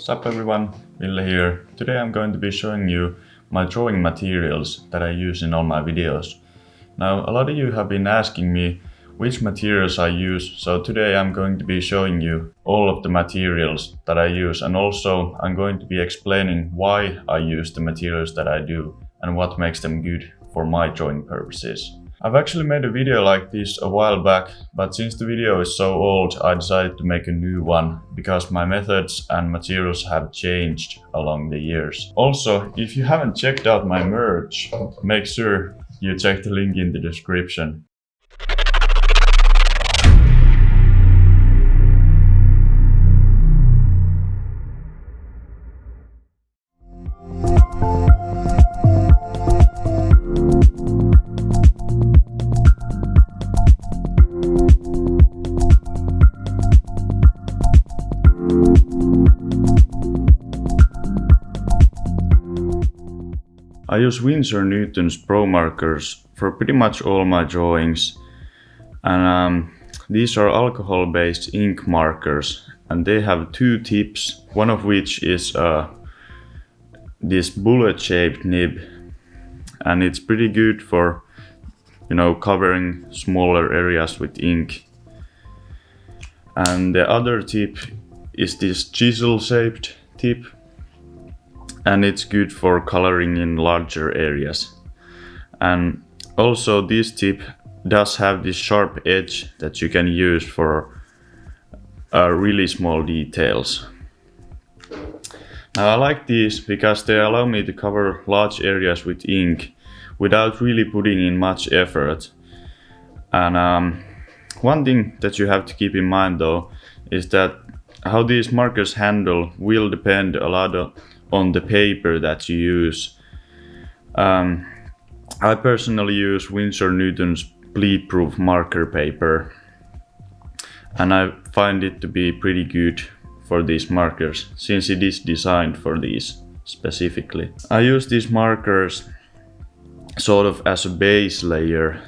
Sup everyone, Ville here. Today I'm going to be showing you my drawing materials that I use in all my videos. Now, a lot of you have been asking me which materials I use, so today I'm going to be showing you all of the materials that I use, and also I'm going to be explaining why I use the materials that I do and what makes them good for my drawing purposes. I've actually made a video like this a while back, but since the video is so old, I decided to make a new one because my methods and materials have changed along the years. Also, if you haven't checked out my merch, make sure you check the link in the description. I use Winsor&Newton's Promarkers for pretty much all my drawings, and these are alcohol-based ink markers, and they have two tips, one of which is this bullet-shaped nib, and it's pretty good for, covering smaller areas with ink. And the other tip is this chisel-shaped tip, and it's good for coloring in larger areas. And also this tip does have this sharp edge that you can use for really small details. Now I like these because they allow me to cover large areas with ink without really putting in much effort. And one thing that you have to keep in mind though is that how these markers handle will depend a lot on the paper that you use. I personally use Winsor&Newton's Bleedproof marker paper, and I find it to be pretty good for these markers since it is designed for these specifically. I use these markers sort of as a base layer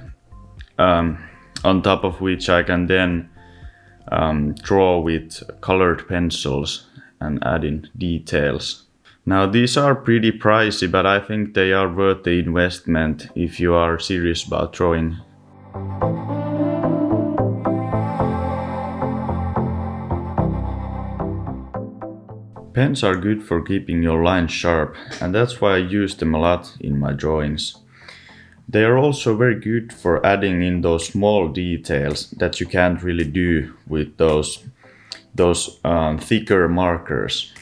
on top of which I can then draw with colored pencils and add in details. Now these are pretty pricey, but I think they are worth the investment if you are serious about drawing. Pens are good for keeping your lines sharp, and that's why I use them a lot in my drawings. They are also very good for adding in those small details that you can't really do with those thicker markers.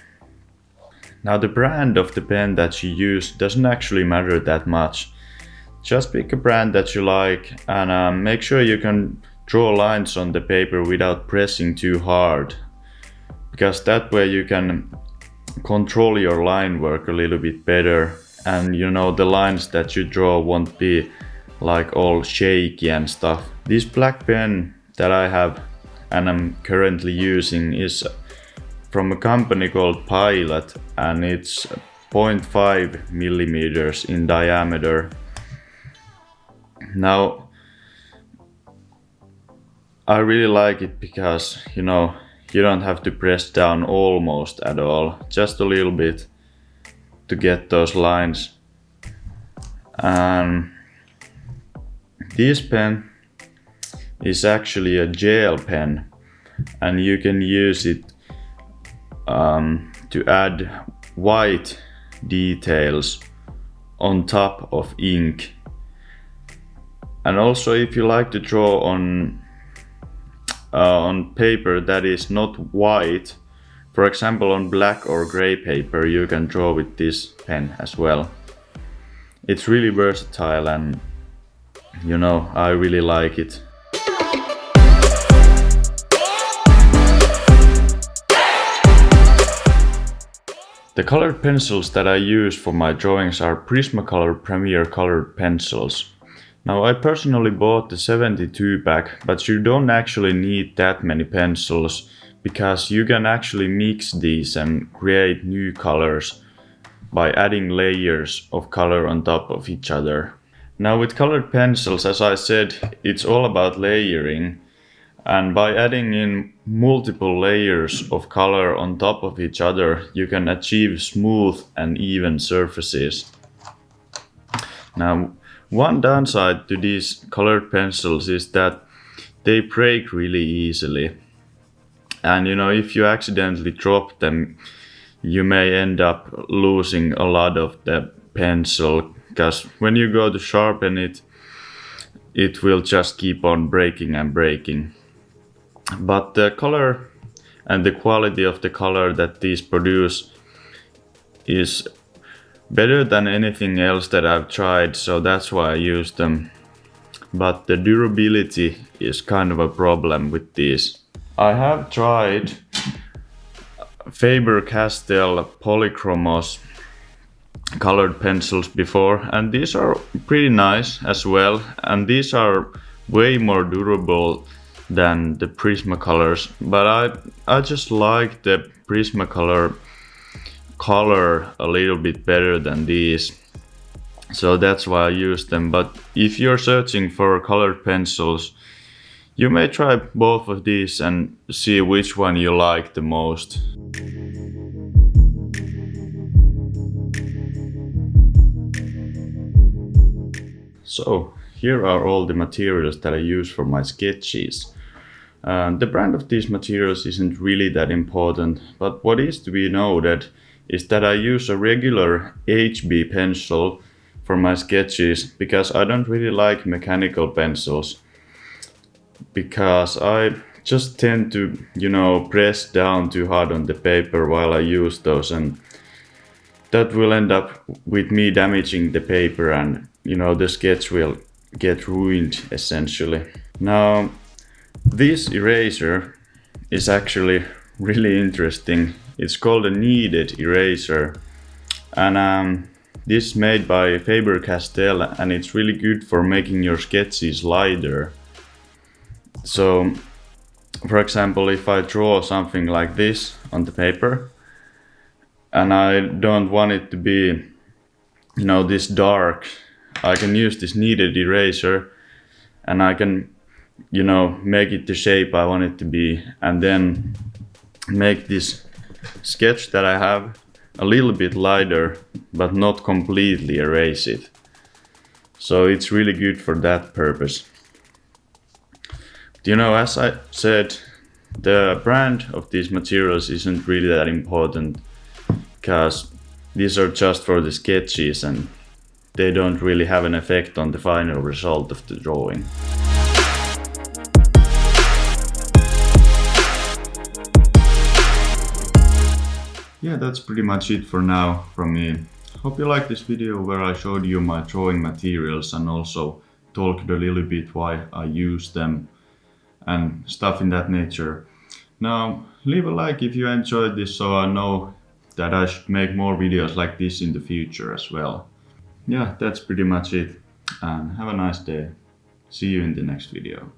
Now the brand of the pen that you use doesn't actually matter that much. Just pick a brand that you like and make sure you can draw lines on the paper without pressing too hard, because that way you can control your line work a little bit better, and the lines that you draw won't be like all shaky and stuff. This black pen that I have and I'm currently using is from a company called Pilot, and it's 0.5 millimeters in diameter. Now I really like it because you don't have to press down almost at all, just a little bit to get those lines. And this pen is actually a gel pen, and you can use it to add white details on top of ink. And also, if you like to draw on paper that is not white, for example on black or gray paper, you can draw with this pen as well. It's really versatile, and I really like it. The colored pencils that I use for my drawings are Prismacolor Premier colored pencils. Now I personally bought the 72 pack, but you don't actually need that many pencils because you can actually mix these and create new colors by adding layers of color on top of each other. Now with colored pencils, as I said, it's all about layering, And by adding in multiple layers of color on top of each other, you can achieve smooth and even surfaces. Now, one downside to these colored pencils is that they break really easily. And if you accidentally drop them, you may end up losing a lot of the pencil, because when you go to sharpen it, it will just keep on breaking and breaking. But the color and the quality of the color that these produce is better than anything else that I've tried, so that's why I use them. But the durability is kind of a problem with these. I have tried Faber Castell Polychromos colored pencils before, and these are pretty nice as well, and these are way more durable than the Prismacolors, but I just like the Prismacolor color a little bit better than these, so that's why I use them. But if you're searching for colored pencils, you may try both of these and see which one you like the most. So here are all the materials that I use for my sketches. The brand of these materials isn't really that important, but what is to be noted is that I use a regular HB pencil for my sketches, because I don't really like mechanical pencils, because I just tend to, press down too hard on the paper while I use those, and that will end up with me damaging the paper, and the sketch will get ruined essentially. Now, this eraser is actually really interesting. It's called a Kneaded eraser, and this is made by Faber Castell, and it's really good for making your sketches lighter. So, for example, if I draw something like this on the paper, and I don't want it to be, this dark, I can use this Kneaded eraser, and I can, make it the shape I want it to be, and then make this sketch that I have a little bit lighter, but not completely erase it. So it's really good for that purpose. As I said, the brand of these materials isn't really that important, because these are just for the sketches and they don't really have an effect on the final result of the drawing. Yeah, that's pretty much it for now from me. Hope you liked this video where I showed you my drawing materials and also talked a little bit why I use them and stuff in that nature. Now, leave a like if you enjoyed this, so I know that I should make more videos like this in the future as well. Yeah, that's pretty much it, and have a nice day. See you in the next video.